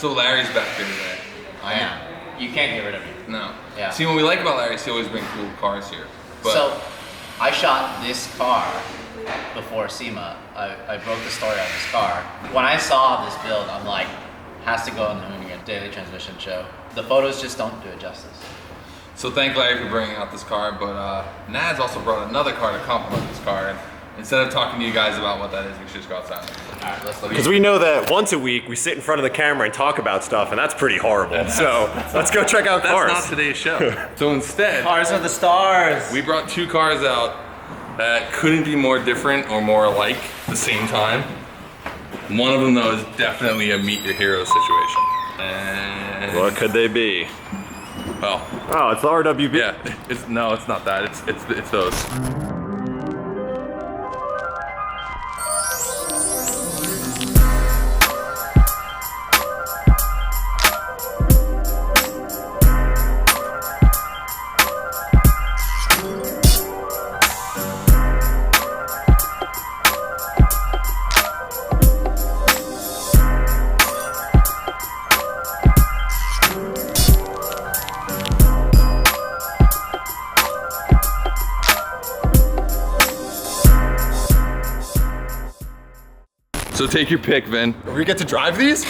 So Larry's back here today. I am. You can't get rid of me. No. Yeah. See, what we like about Larry is he always brings cool cars here. But So, I shot this car before SEMA. I broke the story on this car. When I saw this build, I'm like, has to go in the Hoonigan Daily Transmission show. The photos just don't do it justice. So thank Larry for bringing out this car, but Naz also brought another car to complement this car. And instead of talking to you guys about what that is, we should just go outside. All right, let's look. Because we know that once a week we sit in front of the camera and talk about stuff, and that's pretty horrible. So let's go check out cars. That's not today's show. So instead, Cars are the stars. we brought two cars out that couldn't be more different or more alike at the same time. One of them, though, is definitely a meet your hero situation. And What could they be? well, Oh, it's the RWB. yeah, no, it's not that. It's those. So take your pick, Vin. We get to drive these?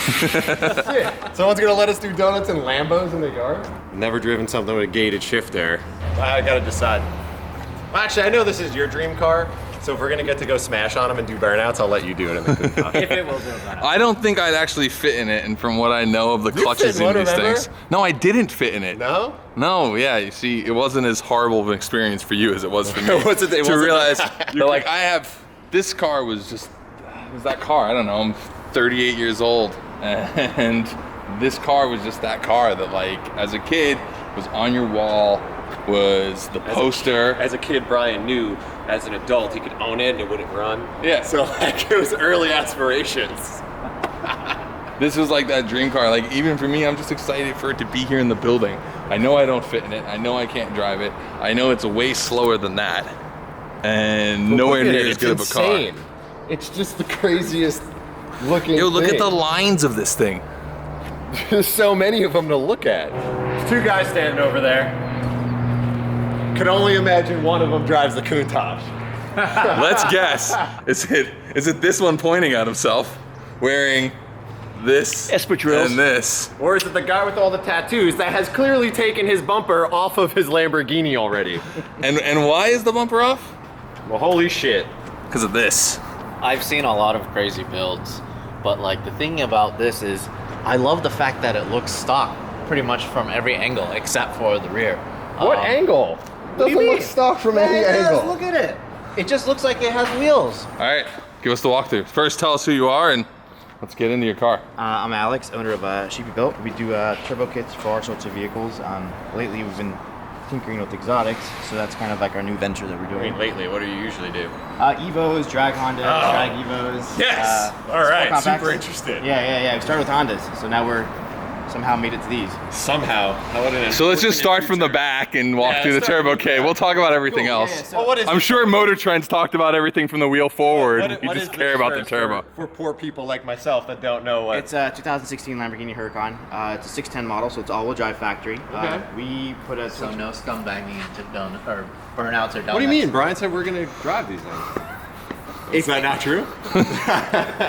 Someone's gonna let us do donuts and Lambos in the yard? Never driven something with a gated shifter. I gotta decide. Well, actually, I know this is your dream car, so if we're gonna get to go smash on them and do burnouts, I'll let you do it in the Countach. If it will do it. I don't think I'd actually fit in it, and from what I know of the You clutches fit in in one, these remember? things. No, I didn't fit in it. No? No, yeah, you see, it wasn't as horrible of an experience for you as it was for me. It wasn't to that- realize that, like, I have, this car was just, it was that car, I don't know, I'm 38 years old, and this car was just that car that, like, as a kid, was on your wall, was the poster. As a kid, Brian knew as an adult he could own it and it wouldn't run. Yeah. So like it was early aspirations. This was like that dream car. Like, even for me, I'm just excited for it to be here in the building. I know I don't fit in it. I know I can't drive it. I know it's way slower than that. And nowhere near as good of a car. It's just the craziest looking Yo, look thing. at the lines of this thing. There's so many of them to look at. There's two guys standing over there. Could only imagine one of them drives the Countach. Let's guess. Is it this one pointing at himself, wearing this Espadrilles. and this? Or is it the guy with all the tattoos that has clearly taken his bumper off of his Lamborghini already? And why is the bumper off? Well, holy shit. Because of this. I've seen a lot of crazy builds, but like the thing about this is I love the fact that it looks stock pretty much from every angle except for the rear. What angle? What do you Doesn't mean? look stock from Yeah, any it does. angle. Look at it. It just looks like it has wheels. All right, give us the walkthrough. First, tell us who you are and let's get into your car. I'm Alex, owner of Sheepy Built. We do turbo kits for all sorts of vehicles. Lately, we've been tinkering with exotics, so that's kind of like our new venture that we're doing. Lately, what do you usually do? Evos, drag Hondas, drag Evos. Yes! All All right, compacts. super interested. Yeah. We started with Hondas, so now we're somehow made it to these. Somehow. So let's just start from the back and walk Yeah, through the let's start turbo from the kit. back. We'll talk about everything Cool, else. yeah, so- Well, what is I'm sure Motor Trend's talked about everything from the wheel forward. You just care about the turbo. For poor people like myself that don't know what. It's a 2016 Lamborghini Huracan. It's a 610 model, so it's all-wheel drive factory. Okay. We put a So no scumbagging into donut or burnouts or donuts. What do you mean? Brian said we're gonna drive these things. Is that not true?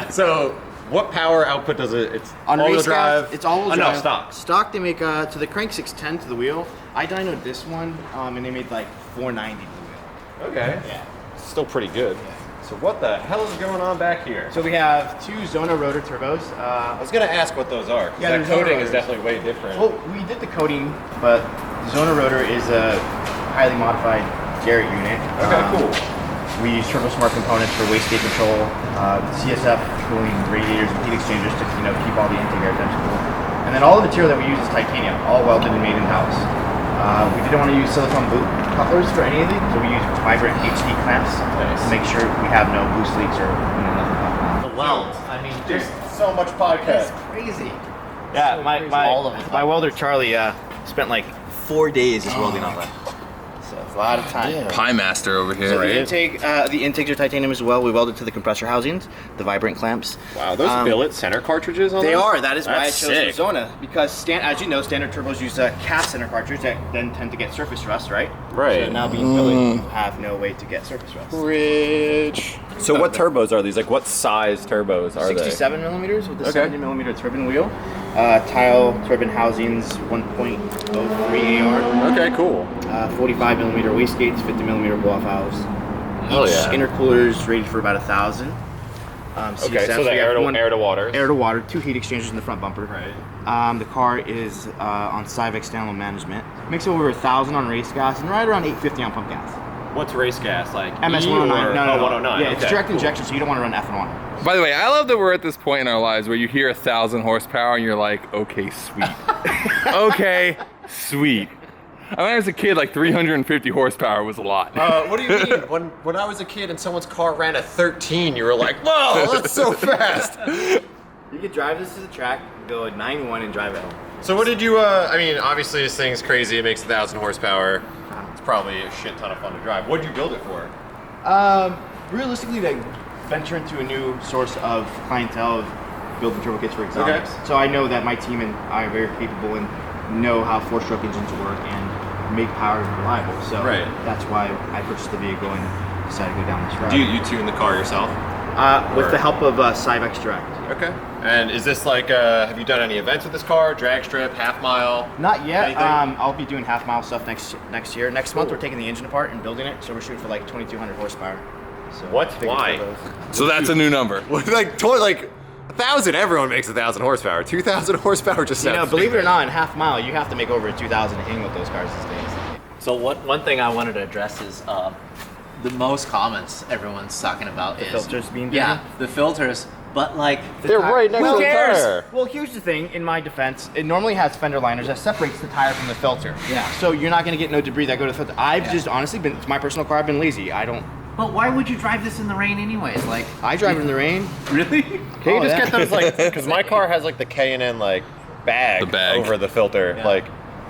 So, what power output does it? It's On all-wheel race drive. cars, it's all-wheel Oh, drive. no, stock. Stock, they make to the crank 610 to the wheel. I dynoed this one, and they made like 490 to the wheel. Okay. Yeah. Still pretty good. So what the hell is going on back here? So we have two Zona rotor turbos. I was gonna ask what those are. 'Cause Yeah, that they're Zona coating is rotors. definitely way different. Well, we did the coating, but the Zona rotor is a highly modified Garrett unit. Okay, cool. We use turbo smart components for wastegate control, CSF cooling radiators and heat exchangers to keep all the intake air temps cool. And then all the material that we use is titanium, all welded and made in house. We didn't want to use silicone boot couplers for any of these, so we use vibrant HD clamps to make sure we have no loose leaks or nothing like that. The weld. I mean, There's so much podcast. It's crazy. Yeah, my All of it. my welder Charlie spent like 4 days just welding on that. So It's lot of time. Pie master over here. So the intakes are titanium as well. We welded to the compressor housings, the vibrant clamps. Wow, those billet center cartridges on They those? are. That is why I That's chose sick. Zona, because as you know, standard turbos use a cast center cartridge that then tend to get surface rust, right? Right. So now being billet, you have no way to get surface rust. Rich. So what turbos are these? Like what size turbos are 67 millimeters with a 70 millimeter turbine wheel. Tile turbine housings, 1.03 AR. they? Okay, cool. 45 millimeter wastegates, 50 millimeter blow-off valves. Hell Each yeah. intercoolers rated for about 1,000. Okay, so the air to water. Air to water, 2 heat exchangers in the front bumper. Right. The car is on Cyvex download management. Makes over 1,000 on race gas and right around 850 on pump gas. What's race gas like? MS E 109. or- No. 109. Yeah, it's okay, direct cool. injection, so you don't want to run F1. By the way, I love that we're at this point in our lives where you hear 1,000 horsepower and you're like, okay, sweet. Okay, sweet. When I was a kid, like 350 horsepower was a lot. What do you mean? When I was a kid and someone's car ran at 13, you were like, whoa, that's so fast. You could drive this to the track, go at 91 and drive it home. So what did you, I mean, obviously this thing's crazy. It makes 1,000 horsepower. It's probably a shit ton of fun to drive. What did you build it for? Realistically, to venture into a new source of clientele of building turbo kits for exotics. Okay. So I know that my team and I are very capable and know how 4-stroke engines work and make power reliable. So Right. that's why I purchased the vehicle and decided to go down this route. Do you tune the car yourself? With the help of Cyvex Direct. Okay. And is this like, have you done any events with this car? Drag strip, half mile? Not yet. Anything? I'll be doing half-mile stuff next year. Next month, we're taking the engine apart and building it. So we're shooting for like 2,200 horsepower. So What? bigger Why? turbos. So that's a new number. like 1,000, everyone makes 1,000 horsepower. 2,000 horsepower just You sounds know, believe it or big. not, in half-mile, you have to make over 2,000 to hang with those cars these days. So one thing I wanted to address is the most comments everyone's talking about is filters being yeah, dirty? the filters. But like They're right next to the tire. Well, here's the thing. In my defense, it normally has fender liners that separates the tire from the filter. Yeah. So you're not going to get no debris that go to the filter. I've just honestly been, it's my personal car. I've been lazy. But why would you drive this in the rain anyways? Like I drive it in the rain. really? Can you Oh, just yeah. get those like, because my car has like the K&N like bag, The bag. over the filter. Yeah. Like,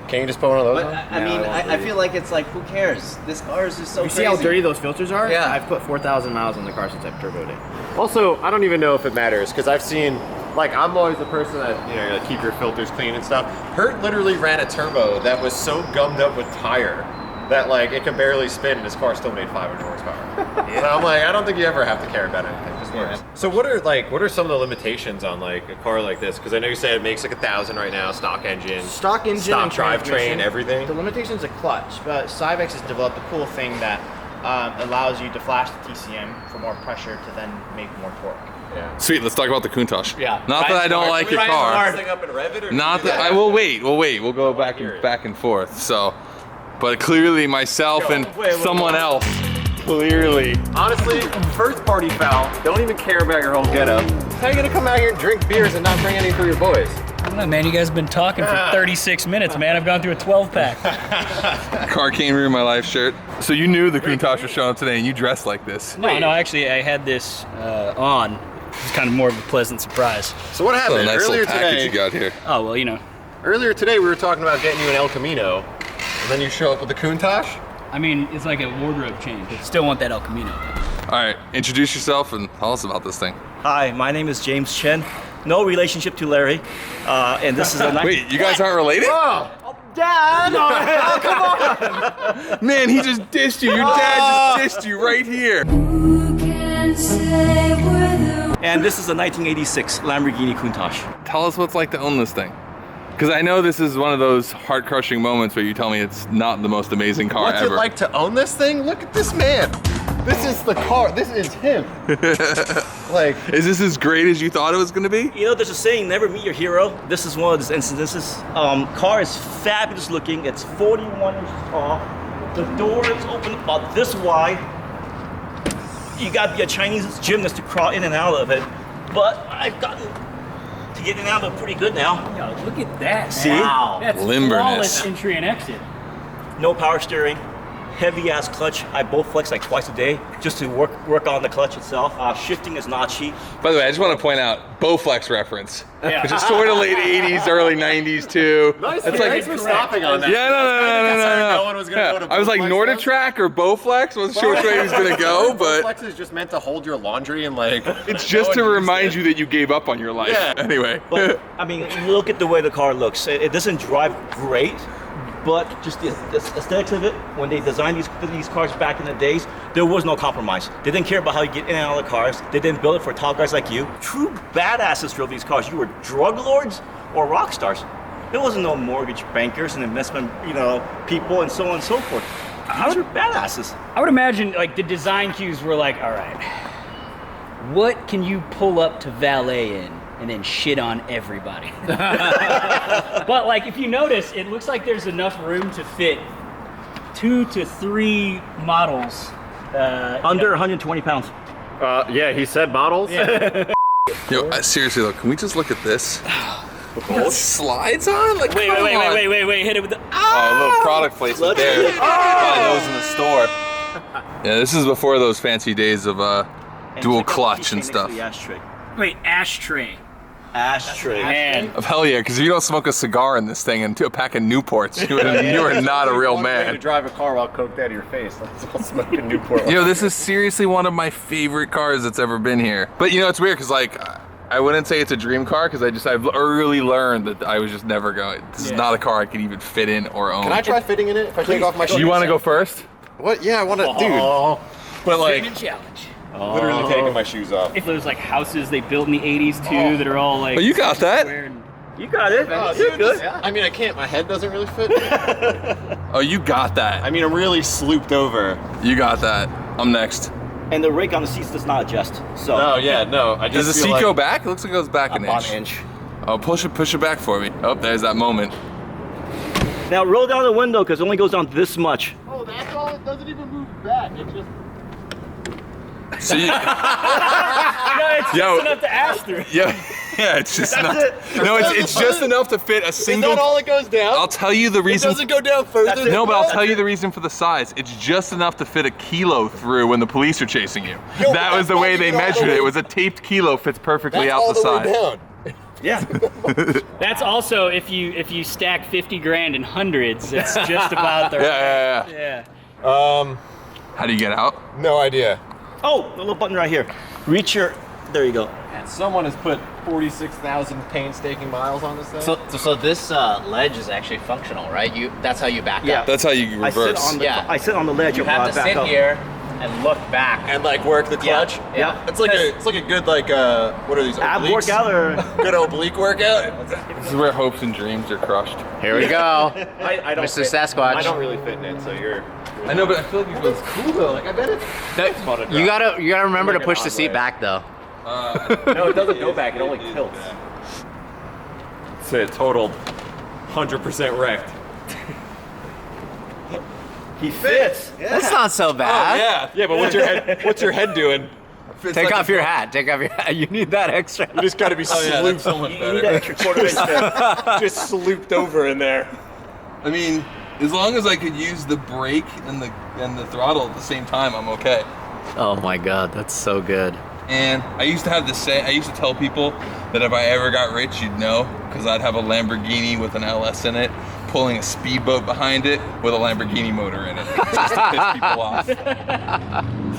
can you just put one of those But on? I mean, I feel like it's like who cares? This car is just so You crazy. see how dirty those filters are? Yeah. I've put 4,000 miles on the car since I've turboed it. Also, I don't even know if it matters because I've seen, like, I'm always the person that, you know, like, keep your filters clean and stuff. Hurt literally ran a turbo that was so gummed up with tire that, like, it could barely spin and his car still made 500 horsepower. And I'm like, I don't think you ever have to care about anything. It just works. So what are some of the limitations on, like, a car like this? Because I know you said it makes, like, 1,000 right now, stock engine. Stock engine stock and drivetrain, transmission. everything. The limitation's a clutch, but Cyvex has developed a cool thing that allows you to flash the TCM for more pressure to then make more torque. Yeah. Sweet, let's talk about the Countach. Yeah. Not that I don't like your car. Thing up and rev it, or Not that I will wait. We'll go back and forth. So, but clearly myself and someone else clearly. Honestly, first party foul. Don't even care about your whole getup. How are you gonna come out here and drink beers and not bring any for your boys? I don't know, man. You guys have been talking for 36 minutes, man. I've gone through a 12-pack. Car came ruin my life shirt. So you knew the Countach was showing up today and you dressed like this. No, actually, I had this on. It's kind of more of a pleasant surprise. So what So happened nice earlier little package today? you got here. Oh, well, you know. Earlier today we were talking about getting you an El Camino, and then you show up with the Countach. I mean, it's like a wardrobe change. Still want that El Camino. All right, introduce yourself and tell us about this thing. Hi, my name is James Chen. No relationship to Larry. And this is a Wait, you guys aren't related? Oh, Dad! Oh, come on! Man, he just dissed you. Your dad just dissed you right here. And this is a 1986 Lamborghini Countach. Tell us what it's like to own this thing. Because I know this is one of those heart-crushing moments where you tell me it's not the most amazing car what's ever. it like to own this thing? Look at this man. This is the car. This is him. Like, Is this as great as you thought it was going to be? You know, there's a saying, never meet your hero. This is one of those instances. Car is fabulous looking. It's 41 inches tall. The door is open about this wide. You gotta be a Chinese gymnast to crawl in and out of it. But I've gotten to get in and out of it pretty good now. Yo, look at that. See? Wow. That's Limberness. flawless entry and exit. No power steering. heavy ass clutch. I Bowflex like twice a day just to work on the clutch itself. Shifting is not cheap. By the way, I just want to point out Bowflex reference, which is sort of late 80s, early 90s too. Nice. It's Thanks for stopping on that. Yeah, no. No one was gonna go to I was like Bowflex Norditrack or Bowflex. Wasn't sure which way he was gonna go, but Bowflex is just meant to hold your laundry and like. it's just to remind you that you gave up on your life. Yeah. Anyway. But I mean, look at the way the car looks. It doesn't drive great, but just the aesthetics of it. When they designed these cars back in the days, there was no compromise. They didn't care about how you get in and out of the cars. They didn't build it for tall guys like you. True badasses drove these cars. You were drug lords or rock stars. There wasn't no mortgage bankers and investment, people and so on and so forth. These were badasses. I would imagine like the design cues were like, all right, what can you pull up to valet in and then shit on everybody? But like if you notice, it looks like there's enough room to fit 2 to 3 models. Under 120 pounds. Yeah, he said models. Yeah. Yo, seriously though, can we just look at this? Got slides on? Like, Wait, come on. hit it with the. Oh, a little product placement there. Buy those in the store. Yeah, this is before those fancy days of dual clutch and stuff. Wait, ashtray. Ashtray. Of hell yeah, because if you don't smoke a cigar in this thing and a pack of Newports, you are not a real To man. drive a car while coked out of your face. That's all smoking Newport. Yo, this is seriously one of my favorite cars that's ever been here. But it's weird because like, I wouldn't say it's a dream car because I've early learned that I was just never going. This is not a car I could even fit in or own. Can I try fitting in it if I take off my shoes? You want to go first? What? Yeah, I want to, dude. But like, Challenge. Literally taking my shoes off. If there's like houses they built in the 80s too that are all like. but you got that. You got it. You're good. I mean, I can't. My head doesn't really fit. Oh, you got that. I mean, I'm really slooped over. You got that. I'm next. And the rake on the seats does not adjust. So. No, yeah, no. I Does just the feel seat like go back? It looks like it goes back an About inch. an inch. Oh, push it back for me. Oh, there's that moment. Now roll down the window because it only goes down this much. Oh, that's all. It doesn't even move back. It just. So you, No, it's Yo. just enough to ask through. yeah, it's just That's not. it. No, it's just enough to fit a Is single. that all it goes down? I'll tell you the It reason. doesn't go down further. No, but I'll than tell you the reason for the size. It's just enough to fit a kilo through when the police are chasing you. Yo, That was the way they measured it. It was a taped kilo fits perfectly That's out all the side. way down. Yeah. That's also if you stack 50 grand in hundreds, it's just about the Yeah. Yeah. How do you get out? No idea. Oh, the little button right here. Reach your. There you go. Someone has put 46,000 painstaking miles on this thing. So this ledge is actually functional, right? That's how you back Yeah. up. That's how you I sit reverse. on the. Yeah. I sit on the ledge. You and have to back sit up. here and look back. and like work the clutch. Yeah. It's like a good like what are these? Ab obliques? workout or. Good oblique workout. This is where hopes and dreams are crushed. Here we go. I don't Mr. fit- Sasquatch. I don't really fit in it, so you're. I know, but I feel like it was cool though. Like I bet it. You gotta remember to Like an push odd the seat way. back though. No, it doesn't go back. It only tilts. So it totaled 100% wrecked. He fits. That's not so bad. Yeah, but what's your head doing? Take off your hat. Take off your hat. You need that extra. You just got to be slooped. so much You need that extra quarter inch there. Just slooped over in there. I mean, as long as I could use the brake and the throttle at the same time, I'm okay. Oh my god, that's so good. And I used to have this say. I used to tell people that if I ever got rich, you'd know, because I'd have a Lamborghini with an LS in it, pulling a speedboat behind it with a Lamborghini motor in it, just to piss people off.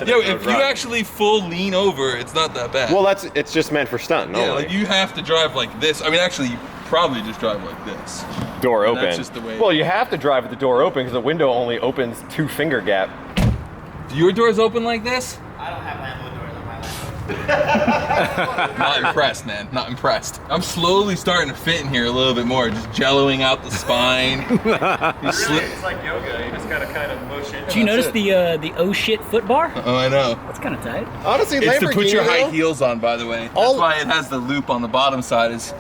Yo, if you actually full lean over, it's not that bad. Well, it's just meant for stunt. yeah, like you have to drive like this. I mean, actually, you probably just drive like this. door And open. that's just the way- Well, you have to drive with the door open because the window only opens 2 finger gap. Do your doors open like this? I don't have Lambo doors on my Lambo. Not impressed, man. Not impressed. I'm slowly starting to fit in here a little bit more, just jelloing out the spine. You slip. It's like yoga. You just gotta kind of mush it. Did you notice the oh shit foot bar? Oh, I know. That's kind of tight. Honestly, It's to put your high though, heels on, by the way. That's All- why it has the loop on the bottom side, is,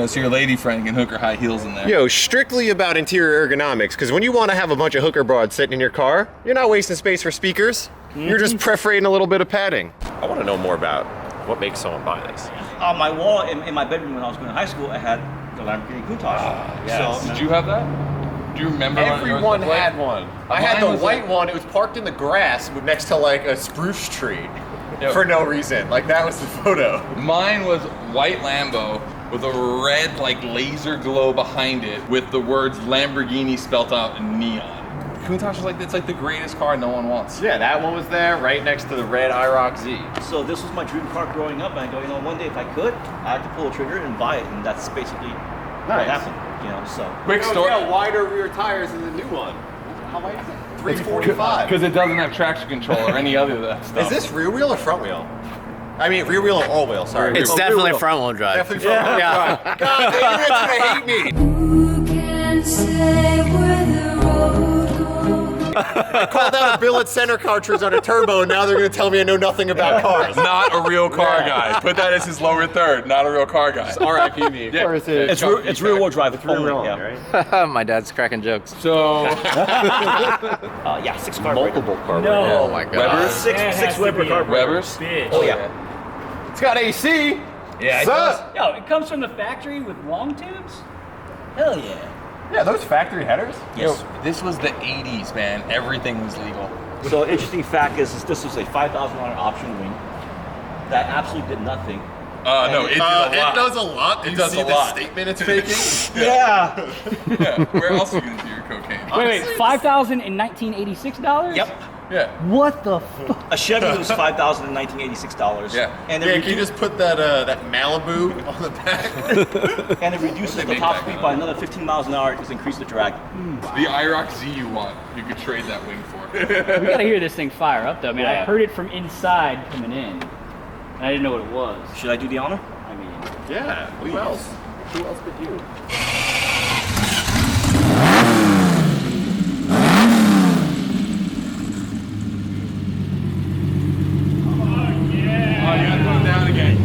so your lady friend can hook her high heels in there. Yo, strictly about interior ergonomics, because when you want to have a bunch of hooker broads sitting in your car, you're not wasting space for speakers. You're just perforating a little bit of padding. I want to know more about what makes someone buy this. On my wall in my bedroom when I was going to high school, I had the Lamborghini Countach. Did you have that? Do you remember? Everyone had one. I had Mine the was white like- one. It was parked in the grass next to like a spruce tree Yep. for no reason. Like that was the photo. Mine was white Lambo with a red like laser glow behind it with the words Lamborghini spelt out in neon. Countach was like, it's like the greatest car no one wants. Yeah, that one was there right next to the red IROC Z. So this was my dream car growing up, and I go, you know, one day if I could, I had to pull a trigger and buy it, and that's basically what happened. You know, so. Quick story. It's got wider rear tires than the new one. How wide is it? 345. Because it doesn't have traction control or any other of that stuff. Is this rear wheel or front wheel? I mean, rear wheel or all wheel, sorry. It's definitely front wheel drive. Definitely front wheel. Yeah. God, the internet's gonna hate me. Who can say where the road goes? I called out a billet center cartridge on a turbo, and now they're gonna tell me I know nothing about cars. Not a real car guy. Put that as his lower third. Not a real car guy. R.I.P. me. Yeah. Or is it? It's rear-wheel drive. It's rear wheel, only, right? My dad's cracking jokes. So yeah, 6 carburetor. Multiple carburetors. No. Oh my god. Weber's, That Six has to Weber be a carburetor. Weber's. Bitch. Oh yeah. It's got AC. Yeah, it Sup? does. Yo, it comes from the factory with long tubes? Hell yeah. Yeah, those factory headers. Yes. Yo, this was the 80s, man. Everything was legal. So interesting fact is this was a $5,000 option wing that absolutely did nothing. No, it did a lot. It does a lot. It You does see a the lot. statement it's making? Yeah. Yeah. Where else are you gonna do your cocaine? Wait, $5,000 in $1986? Yep. Yeah. What the fuck? A Chevy was $5,000 in $1986. Yeah. And Yeah, it, can you just put that that Malibu on the back? and it reduces They the make top that speed kind by of- another 15 miles an hour to increase the drag. The IROC Z you want, you could trade that wing for. We gotta hear this thing fire up though. I mean, I Yeah. heard it from inside coming in. And I didn't know what it was. Should I do the honor? I mean, Yeah. Who else? Who else but you? Oh, you gotta put it down again.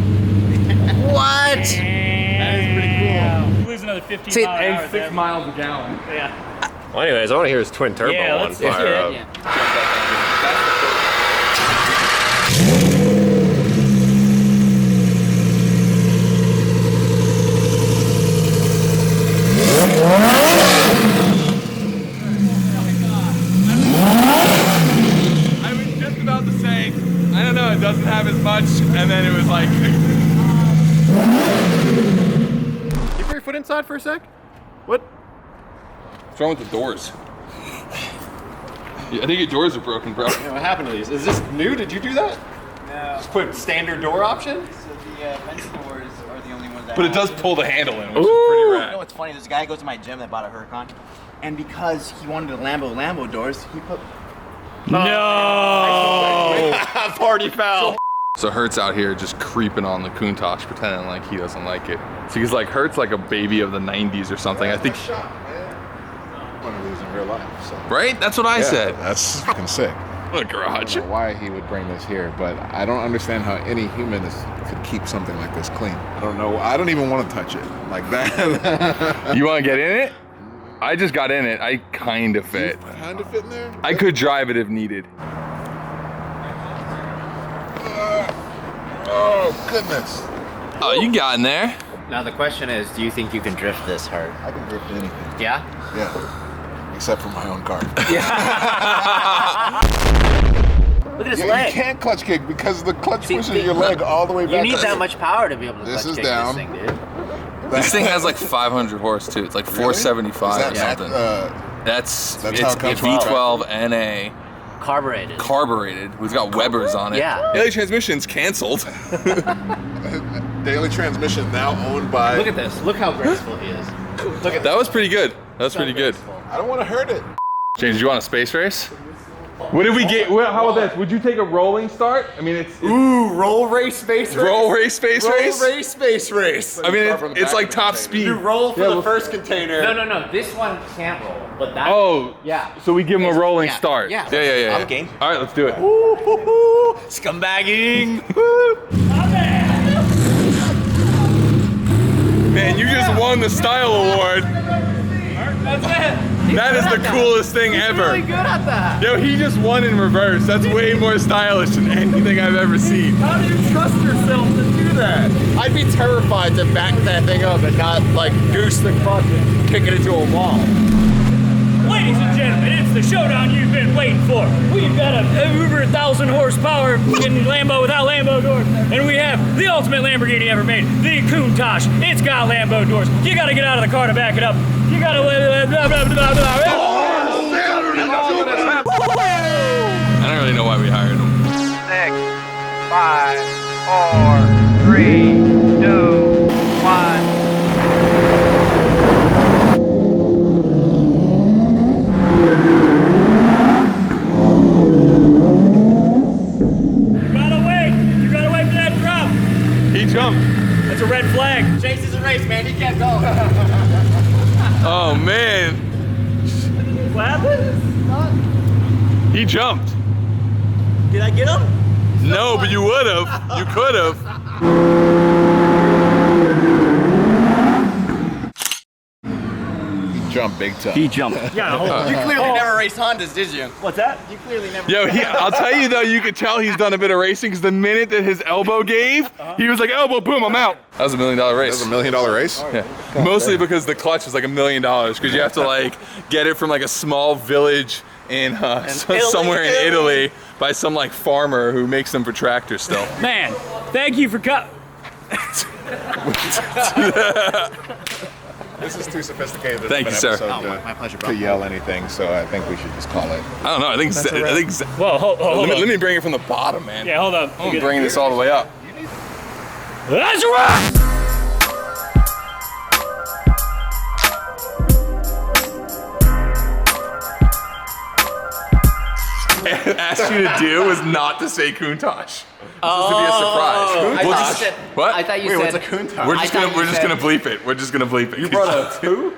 What? that is pretty cool. You lose another 15 See, miles an hour. And 6 miles a gallon. Yeah. Well, anyways, I want to hear his twin turbo Yeah, on let's hear fire it. up. Yeah. I was just about to say, I don't know, it doesn't have as much, and then it was like, You put your foot inside for a sec? What? what's wrong with the doors? Yeah, I think your doors are broken, bro. Yeah, what happened to these? Is this new? Did you do that? No. Just put standard door option? So the vent doors are the only ones that But it does have- pull the handle in, which is Ooh. pretty You know rad. what's funny? This guy goes to my gym that bought a Huracan, and because he wanted the Lambo doors, he put Party foul. So Hertz out here just creeping on the Countach, pretending like he doesn't like it. So he's like, Hertz like a baby of the 90s or something. I think, I'm gonna lose in real life. So. right? That's what I said. That's fucking sick. What a I garage. don't know why he would bring this here, but I don't understand how any human could keep something like this clean. I don't know. I don't even want to touch it like that. You want to get in it? I just got in it. I kind of fit. Kind of fit in there. I could drive it if needed. Oh goodness. Oh, you got in there. Now the question is, do you think you can drift this hard? I can drift anything. Yeah? Yeah. Except for my own car. Look at his Yeah, you leg. can't clutch kick because the clutch See, pushes your leg all the way back. You need that much power to be able to This clutch is kick down. this thing, dude. This thing has like 500 horse too. It's like 475 or Is that, something. That's It's how it comes from V12 NA Carbureted. carbureted. We've got Weber's on it. Yeah. Daily transmission's canceled. Daily transmission now owned by. Look at this. Look how graceful he is. Look at That was pretty good. That was pretty good. I don't want to hurt it. James, you want a space race? What did we get? How about this? Would you take a rolling start? I mean, it's Ooh, roll race space race. roll race space Roll race. race space race. I mean, Start from the it's back like of the top container. speed. You roll for Yeah, the we'll- first container. No. This one can't roll, but that. Oh, Yeah. So we give him a rolling Yeah, start. yeah. Yeah. I'm game. All right, let's do it. Scumbagging. Man, you just won the style award. That is the coolest thing ever. Really good at that. Yo, he just won in reverse. That's way more stylish than anything I've ever seen. How do you trust yourself to do that? I'd be terrified to back that thing up and not like goose the clutch and kick it into a wall. gentlemen, it's the showdown you've been waiting for. We've got a over 1,000 horsepower fucking Lambo without Lambo doors, and we have the ultimate Lamborghini ever made, the Countach. It's got Lambo doors. You gotta get out of the car to back it up. You gotta I don't really know why we hired him. 6, 5, 4, 3, 2, 1. You gotta wait for that drop. He jumped. That's a red flag. Chase is a race, man. He can't go. Oh man. What happened? He jumped. Did I get him? No, but you would have. You could have. Jump big time. He jumped. Yeah, hold on. You clearly never raced Hondas, did you? What's that? You clearly never. Yo, I'll tell you though, you could tell he's done a bit of racing because the minute that his elbow gave, he was like, elbow, boom, I'm out. That was $1 million race. That was $1 million race? Yeah. Mostly because the clutch was like $1 million because you have to like get it from like a small village in somewhere in Italy by some like farmer who makes them for tractors still. Man, thank you for This is too sophisticated. Thank you, sir. My pleasure, bro. To yell anything, so I think we should just call it. I don't know. I think. Whoa, hold on. Let me bring it from the bottom, man. Yeah, hold on. I'm bringing this all the way up. That's right. Asked you to do was not to say Countach. Supposed to be a surprise. I We'll thought just- you said, what? I thought you Wait, said. what's a Countach? We're just gonna bleep it. We're just gonna bleep it. You brought a two?